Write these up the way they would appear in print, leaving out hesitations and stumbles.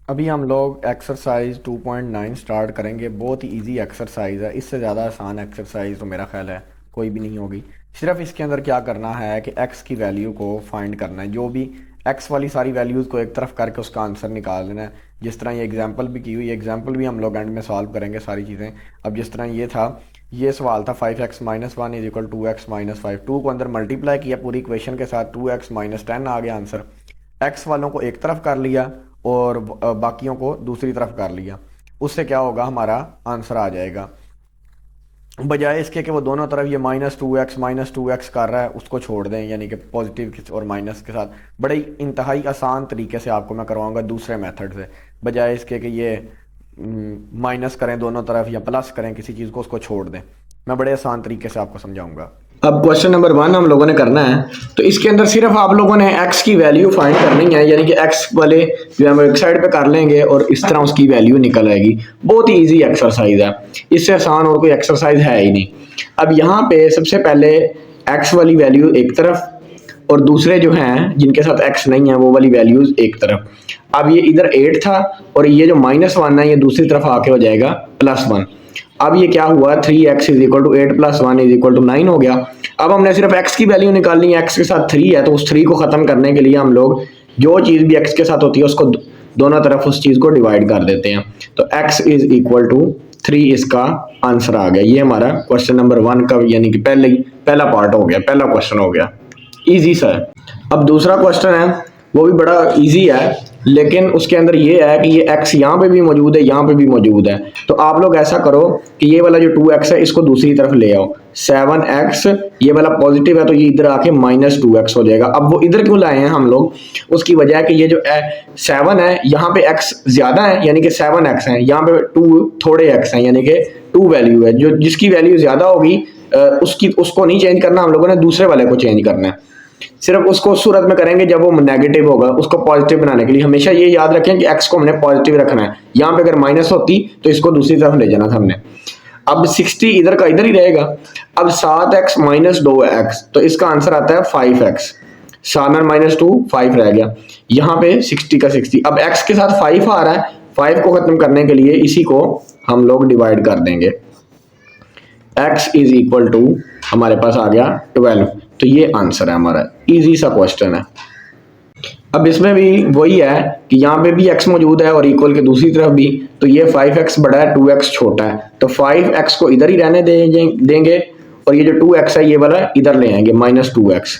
अभी हम लोग एक्सरसाइज 2.9 स्टार्ट करेंगे। बहुत ही इजी एक्सरसाइज है, इससे ज़्यादा आसान एक्सरसाइज तो मेरा ख्याल है कोई भी नहीं होगी। सिर्फ इसके अंदर क्या करना है कि एक्स की वैल्यू को फाइंड करना है, जो भी एक्स वाली सारी वैल्यूज़ को एक तरफ करके उसका आंसर निकाल देना है। जिस तरह ये एग्जांपल भी की हुई, एग्जांपल भी हम लोग एंड में सॉल्व करेंगे सारी चीज़ें। अब जिस तरह ये था, ये सवाल था 5x-1 इज इक्वल 2x-5। 2 को अंदर मल्टीप्लाई किया पूरी इक्वेशन के साथ, 2x-10 आ गया आंसर। एक्स वालों को एक तरफ कर लिया और बाकियों को दूसरी तरफ कर लिया। उससे क्या होगा, हमारा आंसर आ जाएगा। बजाय इसके कि वो दोनों तरफ ये -2x कर रहा है, उसको छोड़ दें, यानी कि पॉजिटिव और माइनस के साथ। बड़े इंतहाई आसान तरीके से आपको मैं करवाऊंगा दूसरे मेथड से। बजाय इसके कि ये माइनस करें दोनों तरफ या प्लस करें किसी चीज़ को, उसको छोड़ दें। मैं बड़े आसान तरीके से आपको समझाऊंगा। अब क्वेश्चन नंबर 1 हम लोगों ने करना है, तो इसके अंदर सिर्फ आप लोगों ने x की वैल्यू फाइंड करनी है, यानी कि x वाले जो हम एक साइड पे कर लेंगे और इस तरह उसकी वैल्यू निकल आएगी। बहुत ही इजी एक्सरसाइज है, इससे आसान और कोई एक्सरसाइज है ही नहीं। अब यहाँ पे सबसे पहले x वाली वैल्यू एक तरफ और दूसरे जो हैं जिनके साथ x नहीं है वो वाली वैल्यूज एक तरफ। अब ये इधर 8 था और ये जो -1 है ये दूसरी तरफ आके हो जाएगा +1। अब ये क्या हुआ, 3x is equal to 8 + 1 is equal to 9 हो गया। अब हमने सिर्फ x की वैल्यू निकालनी है, x के साथ 3 है, तो उस 3 को खत्म करने के लिए हम लोग जो चीज़ भी x के साथ होती है उसको दोनों तरफ उस चीज़ को डिवाइड कर देते हैं। तो x इज इक्वल टू 3 इसका आंसर आ गया। ये हमारा क्वेश्चन नंबर 1 का यानी कि पहला पार्ट हो गया, पहला क्वेश्चन हो गया। इजी सा है। अब दूसरा क्वेश्चन है, वो भी बड़ा इजी है, लेकिन उसके अंदर ये है कि ये x यहाँ पे भी मौजूद है, यहाँ पे भी मौजूद है। तो आप लोग ऐसा करो कि ये वाला जो 2x है इसको दूसरी तरफ ले आओ। 7x ये वाला पॉजिटिव है तो ये इधर आके -2x हो जाएगा। अब वो इधर क्यों लाए हैं हम लोग, उसकी वजह है कि ये जो 7 है यहाँ पे x ज्यादा है यानी कि 7x है, यहाँ पे 2 थोड़े x हैं यानी कि 2 वैल्यू है। जो जिसकी वैल्यू ज्यादा होगी उसको नहीं चेंज करना, हम लोगों ने दूसरे वाले को चेंज करना है। सिर्फ उसको उस सूरत में करेंगे जब वो नेगेटिव होगा, उसको पॉजिटिव बनाने के लिए हमेशा ये याद रखें कि x को हमने पॉजिटिव रखना है। यहाँ पे अगर माइनस होती तो इसको दूसरी तरफ ले जाना था हमने। अब 60 इधर का इधर ही रहेगा। अब 7x - 2x तो इसका आंसर आता है 5x। 7 - 2 5 रह गया, यहाँ पे 60 का 60। अब x के साथ 5 आ रहा है, 5 को खत्म करने के लिए इसी को हम लोग डिवाइड कर देंगे। x इज इक्वल टू हमारे पास आ गया 12। तो ये आंसर है हमारा, इजी सा क्वेश्चन है। अब इसमें भी वही है कि यहाँ पे भी x मौजूद है और इक्वल के दूसरी तरफ भी, तो ये 5x बड़ा है 2x छोटा है, तो 5x को इधर ही रहने देंगे और ये जो 2x है ये वाला इधर ले आएंगे -2x।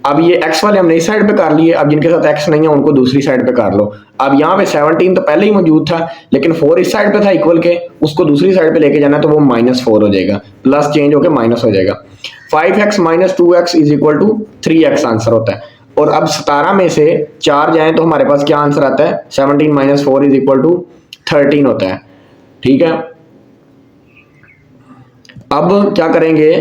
अब ये x वाले हमने इस साइड पे कर लिए, अब जिनके साथ x नहीं है उनको दूसरी साइड पे कर लो। अब यहाँ पे 17 तो पहले ही मौजूद था, लेकिन 4 इस साइड पे था इक्वल के, उसको दूसरी साइड पे लेके जाना तो वो -4 हो जाएगा, प्लस चेंज होकर माइनस हो जाएगा। 5x - 2x is equal to 3x answer होता है। और अब 17 में से 4 जाए तो हमारे पास क्या आंसर आता है, 17 - 4 इज इक्वल टू 13 होता है। ठीक है, अब क्या करेंगे,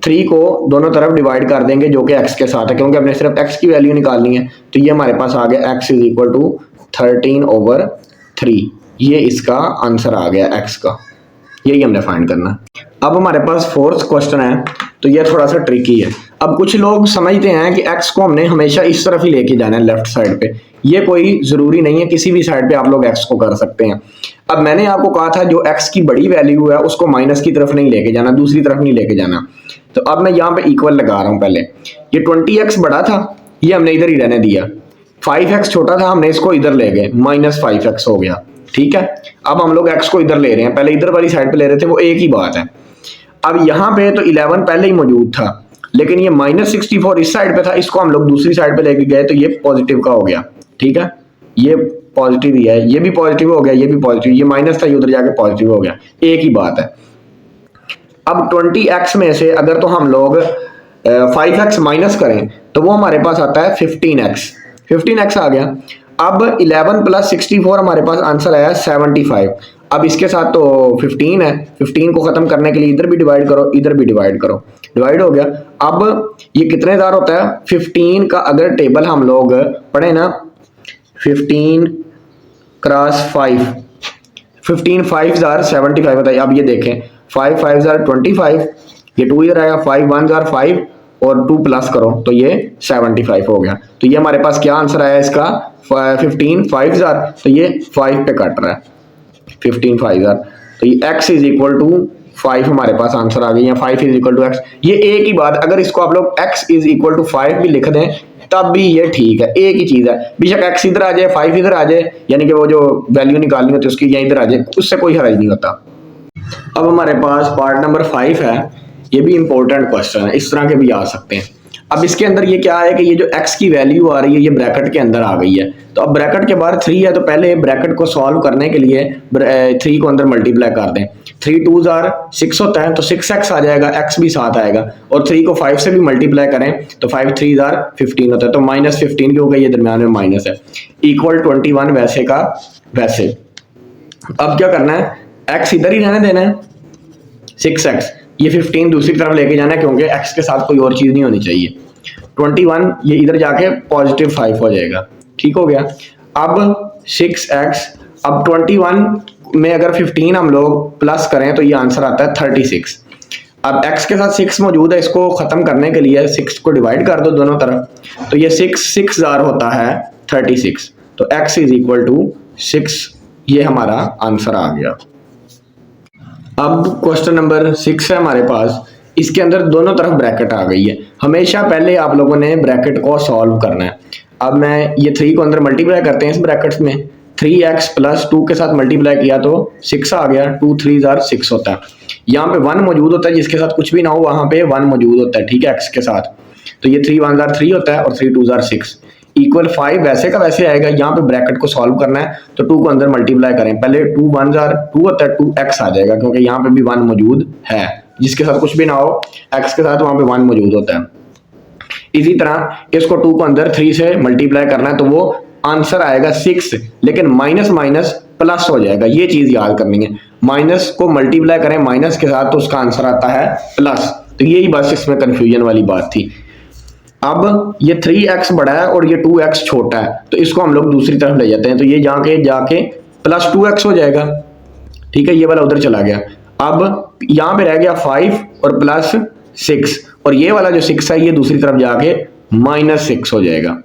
3 को दोनों तरफ डिवाइड कर देंगे जो कि x के साथ है, क्योंकि हमने सिर्फ x की वैल्यू निकालनी है। तो ये हमारे पास आ गया x इज इक्वल टू 13/3। ये इसका आंसर आ गया x का, यही हमने फाइंड करना। अब हमारे पास फोर्थ क्वेश्चन है, तो ये थोड़ा सा ट्रिकी है। अब कुछ लोग समझते हैं कि x को हमने हमेशा इस तरफ ही लेके जाना है, लेफ्ट साइड पे। ये कोई ज़रूरी नहीं है, किसी भी साइड पे आप लोग x को कर सकते हैं। अब मैंने आपको कहा था जो x की बड़ी वैल्यू है उसको माइनस की तरफ नहीं लेके जाना, दूसरी तरफ नहीं लेके जाना। तो अब मैं यहाँ पे इक्वल लगा रहा हूँ। पहले ये 20x बड़ा था, ये हमने इधर ही रहने दिया। 5x छोटा था, हमने इसको इधर ले गए, -5x हो गया। ठीक है, अब हम लोग x को इधर ले रहे हैं, पहले इधर वाली साइड पे ले रहे थे, वो एक ही बात है। अब यहाँ पे तो 11 पहले ही मौजूद था, लेकिन ये -64 इस साइड पे था, इसको हम लोग दूसरी साइड पे लेके गए तो ये पॉजिटिव का हो गया। ठीक है, ये पॉजिटिव ही है, ये भी पॉजिटिव हो गया, ये भी पॉजिटिव, ये माइनस था ये उधर जाके पॉजिटिव हो गया, एक ही बात है। अब 20x में से अगर तो हम लोग 5x माइनस करें तो वो हमारे पास आता है 15x आ गया। अब 11 + 64 हमारे पास आंसर आया 75। अब इसके साथ तो 15 है, 15 को खत्म करने के लिए इधर भी डिवाइड करो, इधर भी डिवाइड करो, डिवाइड हो गया। अब ये कितने दार होता है, 15 का अगर टेबल हम लोग पढ़े ना, 15 क्रॉस 5, 15 5 जार 75 होता है। अब ये देखें, 5 5 जार 25, ये 2 इधर आएगा, 5 1 जार 5 और 2 प्लस करो तो ये 75 हो गया। तो ये हमारे पास क्या आंसर आया इसका 15 5000, तो ये 5 पे कट रहा है 15 5000। तो ये x इज इक्वल टू 5 हमारे पास आंसर आ गई, या 5 इज इक्वल टू x। ये एक ही बात, अगर इसको आप लोग x इज इक्वल टू 5 भी लिख दें तब भी ये ठीक है, एक ही चीज है। बेशक x इधर आ जाए 5 इधर आ जाए, यानी कि वो जो वैल्यू निकालनी होती है उसकी या इधर आ जाए, उससे कोई हर्ज नहीं होता। अब हमारे पास पार्ट नंबर 5 है, ये भी इंपॉर्टेंट क्वेश्चन है, इस तरह के भी आ सकते हैं। अब इसके अंदर ये क्या है कि ये जो x की वैल्यू आ रही है ये ब्रैकेट के अंदर आ गई है, तो अब ब्रैकेट के बाहर 3 है, तो पहले ब्रैकेट को सॉल्व करने के लिए 3 को अंदर मल्टीप्लाई कर दें। 3 2s are 6 होता है, तो 6x आ जाएगा, x भी साथ आएगा, और 3 को 5 से भी मल्टीप्लाई करें तो 5 3s are 15 होता है, तो -15 क्योंकि ये दरम्यान में माइनस है, इक्वल 21 वैसे का वैसे। अब क्या करना है, x इधर ही रहने देना है 6x, ये 15 दूसरी तरफ लेके जाना है क्योंकि x के साथ कोई और चीज़ नहीं होनी चाहिए। 21 ये इधर जाके +5 हो जाएगा, ठीक हो गया। अब 6x, अब 21 में अगर 15 हम लोग प्लस करें तो ये आंसर आता है 36। अब x के साथ 6 मौजूद है, इसको ख़त्म करने के लिए 6 को डिवाइड कर दो दोनों तरफ, तो ये 6 जार होता है 36, तो x इज इक्वल टू 6, ये हमारा आंसर आ गया। अब क्वेश्चन नंबर 6 है हमारे पास, इसके अंदर दोनों तरफ ब्रैकेट आ गई है। हमेशा पहले आप लोगों ने ब्रैकेट को सॉल्व करना है। अब मैं ये 3 को अंदर मल्टीप्लाई करते हैं इस ब्रैकेट्स में, 3x प्लस 2 के साथ मल्टीप्लाई किया तो 6 आ गया, 2 3s are 6 होता है। यहाँ पे 1 मौजूद होता है, जिसके साथ कुछ भी ना हो वहाँ पे 1 मौजूद होता है, ठीक है, x के साथ, तो ये 3 1s are 3 होता है और 3 2s are 6, इक्वल 5 वैसे का वैसे आएगा। यहाँ पे ब्रैकेट को सॉल्व करना है तो 2 को अंदर मल्टीप्लाई करें, पहले 2 1s are 2 होता है, 2x आ जाएगा क्योंकि यहाँ पे भी 1 मौजूद है, जिसके साथ कुछ भी ना हो x के साथ वहाँ पे 1 मौजूद होता है। इसी तरह इसको 2 को अंदर 3 से मल्टीप्लाई करना है तो वो आंसर आएगा 6, लेकिन माइनस माइनस प्लस हो जाएगा, ये चीज याद करनी है। माइनस को मल्टीप्लाई करें माइनस के साथ तो उसका आंसर आता है प्लस, तो यही बस इसमें कंफ्यूजन वाली बात थी। अब ये 3x बड़ा है और ये 2x छोटा है, तो इसको हम लोग दूसरी तरफ ले जाते हैं, तो ये जाके प्लस 2x हो जाएगा, ठीक है, ये वाला उधर चला गया। अब यहाँ पे रह गया 5 और प्लस 6, और ये वाला जो 6 है ये दूसरी तरफ जाके -6 हो जाएगा।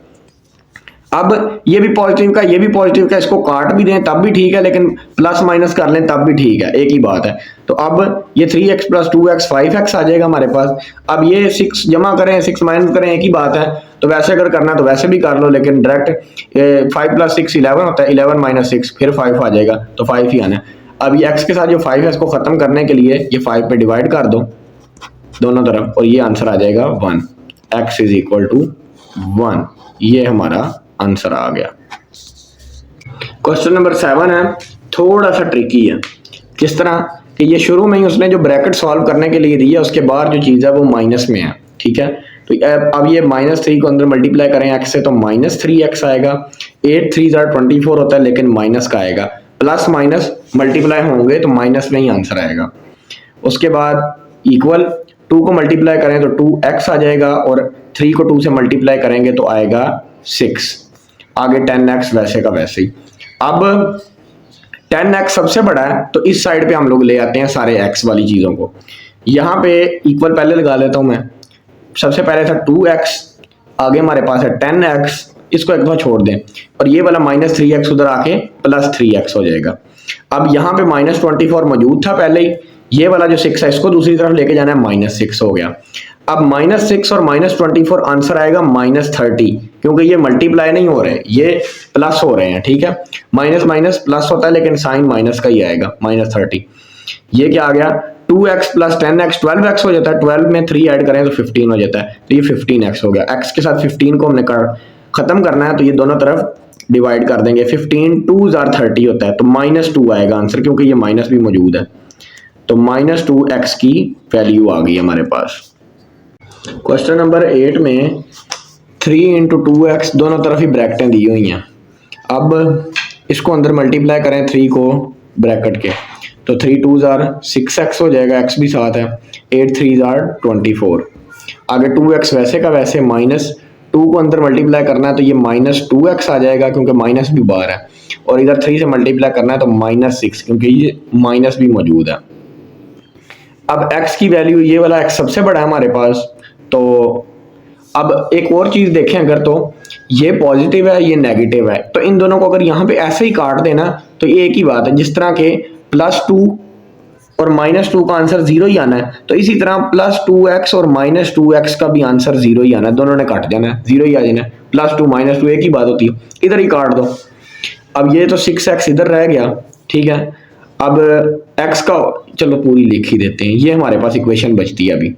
अब ये भी पॉजिटिव का ये भी पॉजिटिव का, इसको काट भी दें तब भी ठीक है, लेकिन प्लस माइनस कर लें तब भी ठीक है, एक ही बात है। तो अब ये 3x प्लस 2x 5x आ जाएगा हमारे पास। अब ये 6 जमा करें 6 माइनस करें, एक ही बात है, तो वैसे अगर करना तो वैसे भी कर लो, लेकिन डायरेक्ट 5 प्लस 6 11 होता है, 11 माइनस 6 फिर 5 आ जाएगा, तो 5 ही आना है। अब ये x के साथ जो 5 है इसको खत्म करने के लिए ये 5 पे डिवाइड कर दो दोनों तरफ, और ये आंसर आ जाएगा 1, x इज इक्वल टू 1, ये हमारा आंसर आ गया। क्वेश्चन नंबर 7 है, थोड़ा सा ट्रिकी है। किस तरह कि ये शुरू में ही उसने जो ब्रैकेट सॉल्व करने के लिए दी है उसके बाद जो चीज़ है वो माइनस में है, ठीक है। तो अब ये -3 को अंदर मल्टीप्लाई करें x से तो -3x आएगा, 8 3s are 24 होता है लेकिन माइनस का आएगा, प्लस माइनस मल्टीप्लाई होंगे तो माइनस में ही आंसर आएगा। उसके बाद इक्वल 2 को मल्टीप्लाई करें तो 2x आ जाएगा, और 3 को 2 से मल्टीप्लाई करेंगे तो आएगा 6, आगे 10x वैसे का वैसे ही। अब 10x सबसे बड़ा है तो इस साइड पे हम लोग ले आते हैं सारे x वाली चीज़ों को, यहाँ पे इक्वल पहले लगा लेता हूँ मैं। सबसे पहले था 2x, आगे हमारे पास है 10x, इसको एक दफा छोड़ दें और ये वाला -3x उधर आके +3x हो जाएगा। अब यहाँ पे -24 मौजूद था पहले ही, ये वाला जो 6 है इसको दूसरी तरफ लेके जाना है, -6 हो गया। अब -6 और -24 आंसर आएगा -30, क्योंकि ये मल्टीप्लाई नहीं हो रहे, ये प्लस हो रहे हैं, ठीक है। माइनस माइनस प्लस होता है लेकिन साइन माइनस का ही आएगा, -30। ये क्या आ गया, 2x प्लस 10x 12x हो जाता है, 12 में 3 ऐड करें तो 15 हो जाता है, तो ये 15x हो गया। x के साथ 15 को हमने खत्म करना है तो ये दोनों तरफ डिवाइड कर देंगे, 15 2s are 30 होता है, तो -2 आएगा आंसर, क्योंकि ये माइनस भी मौजूद है, तो -2x की वैल्यू आ गई हमारे पास। क्वेश्चन नंबर 8 में 3 × 2x दोनों तरफ ही ब्रैकेटें दी हुई हैं। अब इसको अंदर मल्टीप्लाई करें 3 को ब्रैकेट के, तो 3 2s are 6x हो जाएगा, x भी साथ है, 8 3s are 24, आगे 2x वैसे का वैसे, -2 को अंदर मल्टीप्लाई करना है तो ये -2x आ जाएगा क्योंकि माइनस भी बाहर है, और इधर 3 से मल्टीप्लाई करना है तो -6 क्योंकि ये माइनस भी मौजूद है। अब x की वैल्यू, ये वाला x सबसे बड़ा है हमारे पास, तो अब एक और चीज़ देखें अगर, तो ये पॉजिटिव है ये नेगेटिव है, तो इन दोनों को अगर यहाँ पे ऐसे ही काट देना तो ये एक ही बात है। जिस तरह के +2 और -2 का आंसर 0 ही आना है, तो इसी तरह +2x और -2x का भी आंसर 0 ही आना है। दोनों ने काट जाना है, 0 ही आ जाना है। +2 -2 एक ही बात होती है, इधर ही काट दो। अब ये तो 6x इधर रह गया, ठीक है। अब x का चलो पूरी लिख ही देते हैं, ये हमारे पास इक्वेशन बचती है अभी।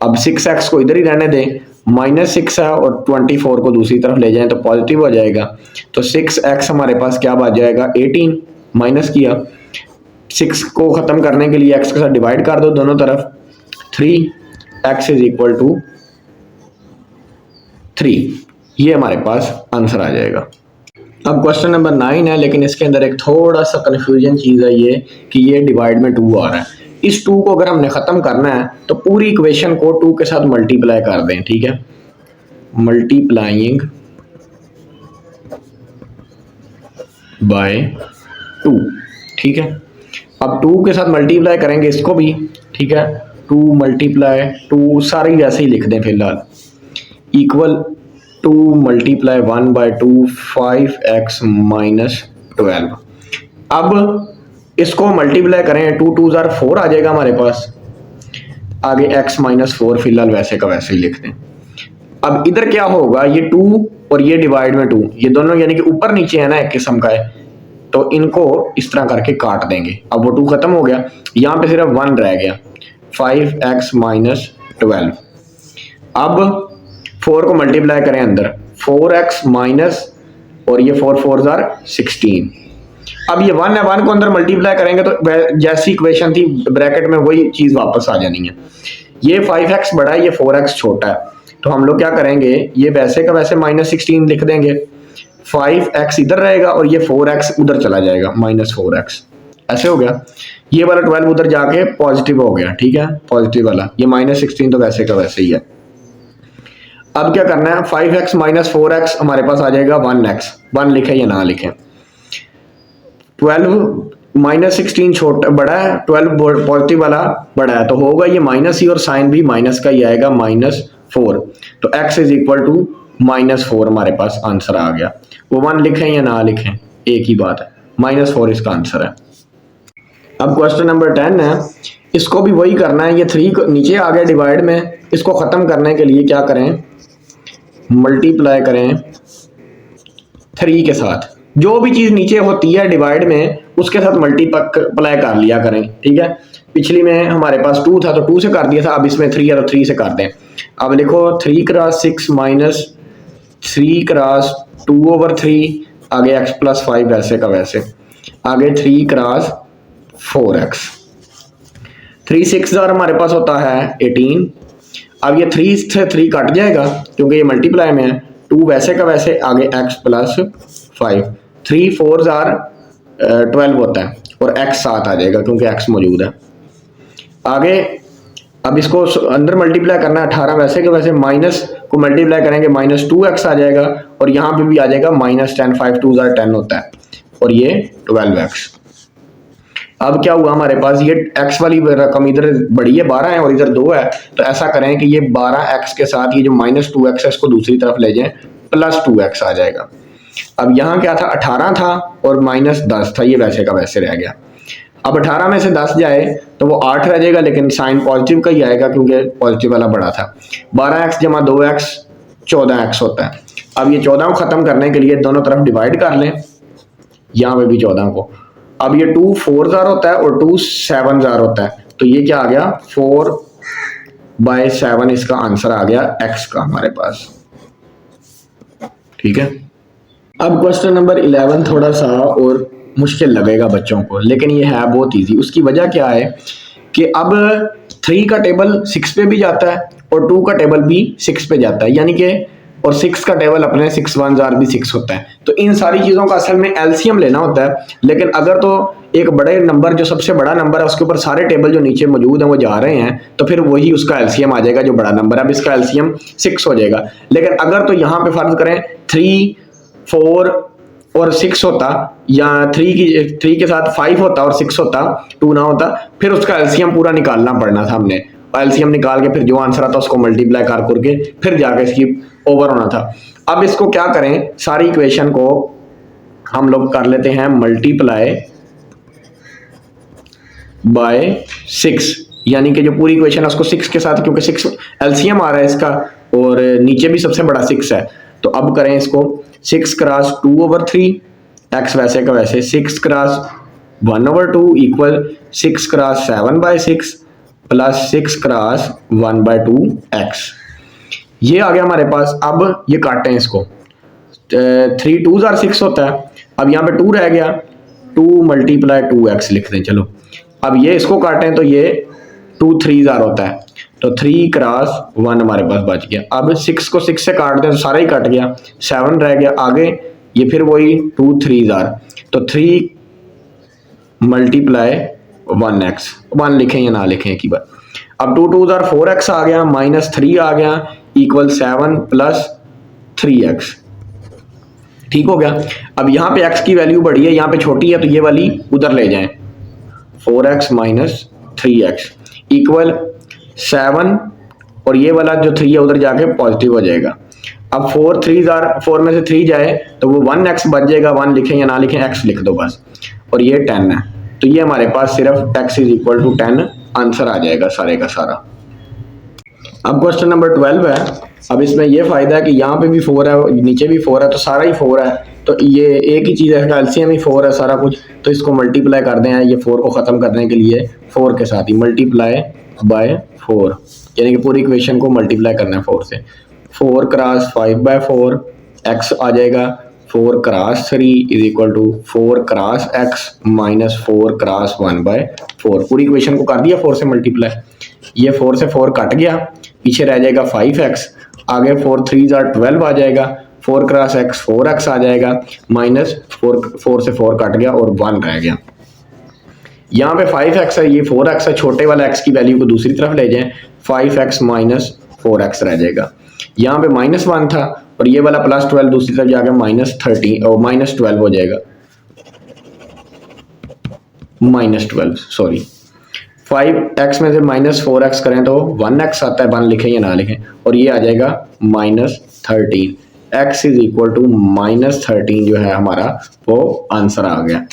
अब 6x को इधर ही रहने दें, -6 है और 24 को दूसरी तरफ ले जाएं तो पॉजिटिव हो जाएगा। तो 6x हमारे पास क्या बच जाएगा, 18 माइनस किया, 6 को ख़त्म करने के लिए x के साथ डिवाइड कर दो दोनों तरफ, 3x इज इक्वल टू 3। ये हमारे पास आंसर आ जाएगा। अब क्वेश्चन नंबर 9 है, लेकिन इसके अंदर एक थोड़ा सा कन्फ्यूजन चीज़ है ये कि ये डिवाइड में 2 आ रहा है। इस 2 को अगर हमने ख़त्म करना है तो पूरी इक्वेशन को 2 के साथ मल्टीप्लाई कर दें, ठीक है। मल्टीप्लाइंग बाय 2, ठीक है। अब 2 के साथ मल्टीप्लाई करेंगे इसको भी, ठीक है। 2 मल्टीप्लाई 2 सारी वैसे ही लिख दें फिलहाल, इक्वल 2 मल्टीप्लाई 1/2 5x माइनस 12। अब इसको मल्टीप्लाई करें, 2 2 ज़ार 4 आ जाएगा हमारे पास, आगे x माइनस 4 फिलहाल वैसे का वैसे ही लिख दें। अब इधर क्या होगा, ये 2 और ये डिवाइड में 2, ये दोनों यानी कि ऊपर नीचे है ना एक किस्म का है, तो इनको इस तरह करके काट देंगे। अब वो 2 खत्म हो गया, यहाँ पे सिर्फ 1 रह गया, 5x माइनस 12। अब 4 को मल्टीप्लाई करें अंदर, 4x माइनस और ये 4 4 ज़ार 16। अब ये 1 है, 1 को अंदर मल्टीप्लाई करेंगे तो जैसी इक्वेशन थी ब्रैकेट में वही चीज़ वापस आ जानी है। ये 5x बड़ा है, ये 4x छोटा है, तो हम लोग क्या करेंगे, ये वैसे का वैसे -16 लिख देंगे, 5x इधर रहेगा और ये 4x उधर चला जाएगा, -4x ऐसे हो गया। ये वाला 12 उधर जाके पॉजिटिव हो गया, ठीक है, पॉजिटिव वाला। ये -16 तो वैसे का वैसे ही है। अब क्या करना है, 5x माइनस 4x हमारे पास आ जाएगा 1x, 1 लिखें या ना लिखें। 12 -16 छोटा बड़ा है, 12 पॉजिटिव वाला बड़ा है, तो होगा ये माइनस ही और साइन भी माइनस का ही आएगा, -4। तो x इज इक्वल टू -4 हमारे पास आंसर आ गया। वो 1 लिखें या ना लिखें एक ही बात है, -4 इसका आंसर है। अब क्वेश्चन नंबर 10 है, इसको भी वही करना है। ये 3 नीचे आ गया डिवाइड में, इसको ख़त्म करने के लिए क्या करें, मल्टीप्लाई करें 3 के साथ। जो भी चीज़ नीचे होती है डिवाइड में उसके साथ मल्टीप्लाई कर लिया करें, ठीक है। पिछली में हमारे पास 2 था तो 2 से कर दिया था, अब इसमें 3 है तो 3 से कर दें। अब लिखो 3 क्रॉस 6 माइनस 3 क्रॉस 2/3, आगे x + 5 वैसे का वैसे, आगे 3 क्रॉस 4x। 3 6 ज़ार हमारे पास होता है 18। अब ये 3 से 3 कट जाएगा क्योंकि ये मल्टीप्लाई में है, 2 वैसे का वैसे, आगे x + 5, 3 4 ज़ार 12 होता है और x 7 आ जाएगा क्योंकि x मौजूद है। आगे अब इसको अंदर मल्टीप्लाई करना है, 18 वैसे के वैसे, माइनस को मल्टीप्लाई करेंगे -2x आ जाएगा और यहाँ पे भी आ जाएगा -10, 5 2 ज़ार 10 होता है और ये 12x। अब क्या हुआ हमारे पास, ये x वाली रकम इधर बड़ी है 12 है और इधर 2 है, तो ऐसा करें कि ये 12x के साथ ये जो -2x है इसको दूसरी तरफ ले जाएं, +2x आ जाएगा। अब यहाँ क्या था, 18 था और -10 था, ये वैसे का वैसे रह गया। अब 18 में से 10 जाए तो वो 8 रह जाएगा, लेकिन साइन पॉजिटिव का ही आएगा क्योंकि पॉजिटिव वाला बड़ा था। 12x + 2x 14x होता है। अब ये 14 को ख़त्म करने के लिए दोनों तरफ डिवाइड कर लें, यहाँ पे भी 14 को। अब ये 2 4 ज़ार होता है और 2 7 ज़ार होता है, तो ये क्या आ गया, 4/7 इसका आंसर आ गया x का हमारे पास, ठीक है। अब क्वेश्चन नंबर 11 थोड़ा सा और मुश्किल लगेगा बच्चों को, लेकिन ये है बहुत इजी। उसकी वजह क्या है कि अब 3 का टेबल 6 पे भी जाता है और 2 का टेबल भी 6 पे जाता है, यानी कि और 6 का टेबल अपने 6 1 ज़ार भी 6 होता है। तो इन सारी चीज़ों का असल में एलसीएम लेना होता है, लेकिन अगर तो एक बड़े नंबर जो सबसे बड़ा नंबर है उसके ऊपर सारे टेबल जो नीचे मौजूद हैं वो जा रहे हैं, तो फिर वही उसका एलसीएम आ जाएगा जो बड़ा नंबर है। अब इसका एलसीएम 6 हो जाएगा। लेकिन अगर तो यहाँ पे फर्ज करें 3 4 और 6 होता, या 3 के साथ 5 होता और 6 होता, 2 ना होता, फिर उसका एलसीएम पूरा निकालना पड़ना था हमने, एलसीएम निकाल के फिर जो आंसर आता उसको मल्टीप्लाई कर करके फिर जाके इसकी ओवर होना था। अब इसको क्या करें, सारी इक्वेशन को हम लोग कर लेते हैं मल्टीप्लाई बाय 6, यानी कि जो पूरी इक्वेशन है उसको 6 के साथ, क्योंकि 6 एलसीएम आ रहा है इसका और नीचे भी सबसे बड़ा 6 है, तो अब करें इसको 6 क्रॉस 2/3, एक्स वैसे का वैसे 6 cross 1/2 equal 6 cross 7/6 plus 6 cross 1/2 x. ये आ गया हमारे पास। अब ये काटें इसको, 3 2 6 होता है, अब यहाँ पे 2 रह गया, 2 × 2x लिख दें। चलो अब ये इसको काटें तो ये 2 3 होता है, तो 3 क्रॉस 1 हमारे पास बच गया। अब 6 को 6 से काट दें तो सारा ही कट गया, 7 रह गया आगे, ये फिर वही 2 3 तो 3 × 1x, 1 लिखें या ना लिखें एक ही बार। अब 2 2 4x आ गया, -3 आ गया इक्वल 7 + 3x, ठीक हो गया। अब यहाँ पे x की वैल्यू बड़ी है, यहाँ पे छोटी है, तो ये वाली उधर ले जाएं, 4x - 3x इक्वल 7, और ये वाला जो 3 है उधर जाके पॉजिटिव हो जाएगा। अब 4 में से 3 जाए तो वो 1x बच जाएगा, 1 लिखें या ना लिखें, x लिख दो बस, और ये 10 है, तो ये हमारे पास सिर्फ x = 10 आंसर आ जाएगा सारे का सारा। अब क्वेश्चन नंबर 12 है। अब इसमें ये फ़ायदा है कि यहाँ पे भी 4 है, नीचे भी 4 है, तो सारा ही 4 है, तो ये एक ही चीज़ है, एलसीएम ही 4 है सारा कुछ, तो इसको मल्टीप्लाई कर दें, ये 4 को ख़त्म करने के लिए 4 के साथ ही मल्टीप्लाई बाय 4, यानी कि पूरी इक्वेशन को मल्टीप्लाई करना है 4 से। 4 क्रॉस 5/4 x आ जाएगा, 4 क्रॉस 3 = 4 क्रॉस x - 4 क्रॉस 1/4। पूरी इक्वेशन को कर दिया 4 से मल्टीप्लाई, ये 4 से 4 कट गया, पीछे रह जाएगा 5x, आगे 4 3 12 आ जाएगा, 4 क्रॉस x 4x आ जाएगा, -4 से 4 कट गया और 1 रह गया। यहाँ पे 5x है, ये 4x है, छोटे वाला x की वैल्यू को दूसरी तरफ ले जाएं, 5x - 4x रह जाएगा। यहाँ पे -1 था और ये वाला +12 दूसरी तरफ जाके -13 और -12 हो जाएगा, -12 सॉरी। 5x में से -4x करें तो 1x आता है, 1 लिखें या ना लिखें, और ये आ जाएगा -13, x = -13 जो है हमारा वो आंसर आ गया।